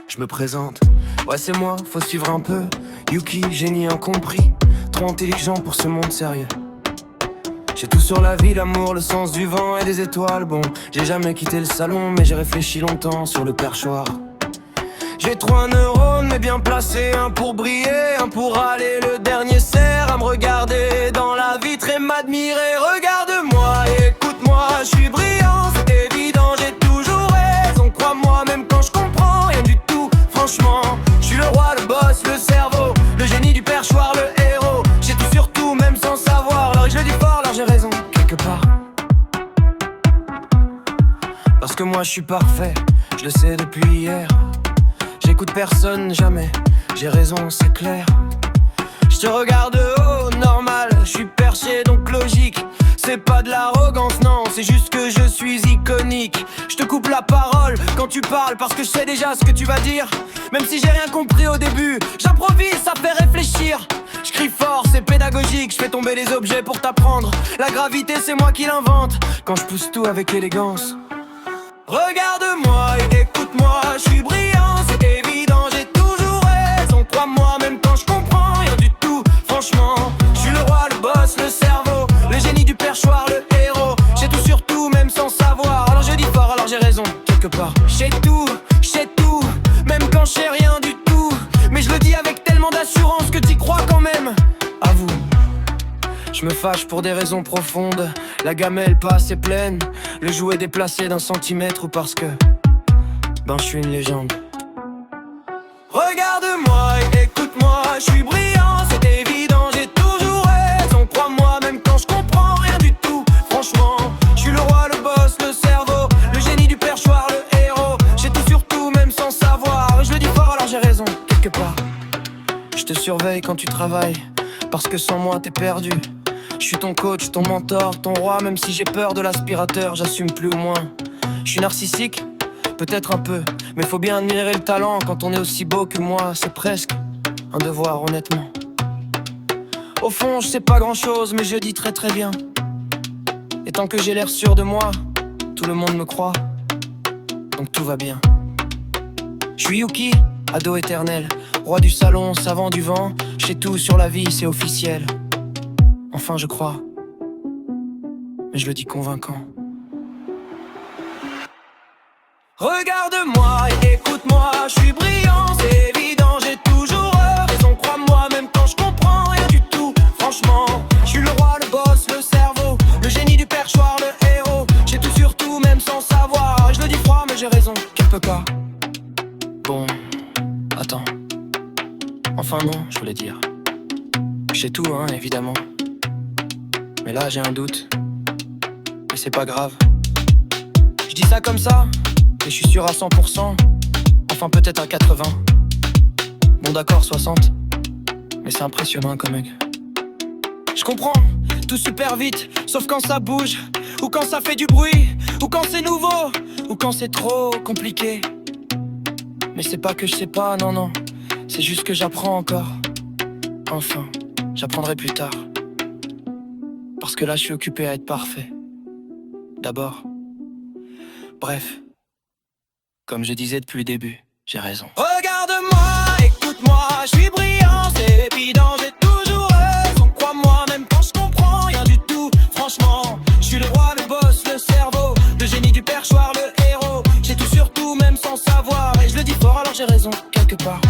Je me présente, ouais c'est moi, faut suivre un peu. Yuki, génie incompris, trop intelligent pour ce monde sérieux. J'ai tout sur la vie, l'amour, le sens du vent et des étoiles. Bon, j'ai jamais quitté le salon, mais j'ai réfléchi longtemps sur le perchoir. J'ai 3 neurones, mais bien placés, un pour briller, un pour aller. Le dernier sert à me regarder dans la vitre et m'admirer. Regarde-moi et écoute-moi, je suis brillant, c'est évident, j'ai toujours raison. Crois-moi, même quand je comprends rien du tout, franchement. Je suis le roi, le boss, le cerveau, le génie du perchoir, le héros. J'ai tout sur tout, même sans savoir. Alors je le dis fort, alors j'ai raison, quelque part. Parce que moi je suis parfait, je le sais depuis hier. J'écoute personne, jamais, j'ai raison, c'est clair. Je te regarde de haut, normal, je suis perché donc logique. C'est pas de l'arrogance, non, c'est juste que je suis iconique. Je te coupe la parole quand tu parles parce que je sais déjà ce que tu vas dire. Même si j'ai rien compris au début, j'improvise, ça fait réfléchir. Je crie fort, c'est pédagogique, je fais tomber les objets pour t'apprendre. La gravité c'est moi qui l'invente, quand je pousse tout avec élégance. Regarde-moi et écoute-moi, je suis brillant, c'est évident, j'ai toujours raison. Crois-moi, même quand je comprends rien du tout, franchement. Je suis le roi, le boss, le cerveau, le génie du perchoir, le héros. J'ai tout sur tout, même sans savoir. Alors je dis fort, alors j'ai raison, quelque part. J'ai tout, même quand je sais rien du tout. Mais je le dis avec tellement d'assurance que t'y crois quand même. Avoue. Je me fâche pour des raisons profondes. La gamelle pas assez pleine, le jouet déplacé d'un centimètre. Ou parce que, ben je suis une légende. Regarde-moi et écoute-moi, je suis brillant, c'est évident, j'ai toujours raison. Crois-moi, même quand je comprends rien du tout, franchement. Je suis le roi, le boss, le cerveau, le génie du perchoir, le héros. J'ai tout sur tout, même sans savoir. Et je le dis fort, alors j'ai raison, quelque part. Je te surveille quand tu travailles, parce que sans moi t'es perdu. Je suis ton coach, ton mentor, ton roi. Même si j'ai peur de l'aspirateur, j'assume plus ou moins. Je suis narcissique, peut-être un peu, mais faut bien admirer le talent quand on est aussi beau que moi. C'est presque un devoir, honnêtement. Au fond, je sais pas grand-chose, mais je dis très très bien. Et tant que j'ai l'air sûr de moi, tout le monde me croit, donc tout va bien. Je suis Yuki, ado éternel, roi du salon, savant du vent. Je sais tout sur la vie, c'est officiel. Enfin je crois, mais je le dis convaincant. Regarde-moi et écoute-moi, je suis brillant, c'est évident, j'ai toujours raison. Crois-moi, même quand je comprends rien du tout, franchement. Je suis le roi, le boss, le cerveau, le génie du perchoir, le héros. J'ai tout sur tout, même sans savoir. Et je le dis froid, mais j'ai raison, quelque part. Bon, attends. Enfin non, je voulais dire. J'ai tout, hein, évidemment. Mais là j'ai un doute, mais c'est pas grave. Je dis ça comme ça, et je suis sûr à 100%. Enfin peut-être à 80. Bon d'accord 60, mais c'est impressionnant quand même. Je comprends, tout super vite, sauf quand ça bouge, ou quand ça fait du bruit, ou quand c'est nouveau, ou quand c'est trop compliqué. Mais c'est pas que je sais pas, non non, c'est juste que j'apprends encore. Enfin, j'apprendrai plus tard. Parce que là je suis occupé à être parfait. D'abord. Bref. Comme je disais depuis le début, j'ai raison. Regarde-moi, écoute-moi, je suis brillant, c'est évident, j'ai toujours raison. Crois-moi, même quand je comprends rien du tout, franchement. Je suis le roi, le boss, le cerveau, le génie du perchoir, le héros. J'ai tout sur tout, même sans savoir. Et je le dis fort, alors j'ai raison, quelque part.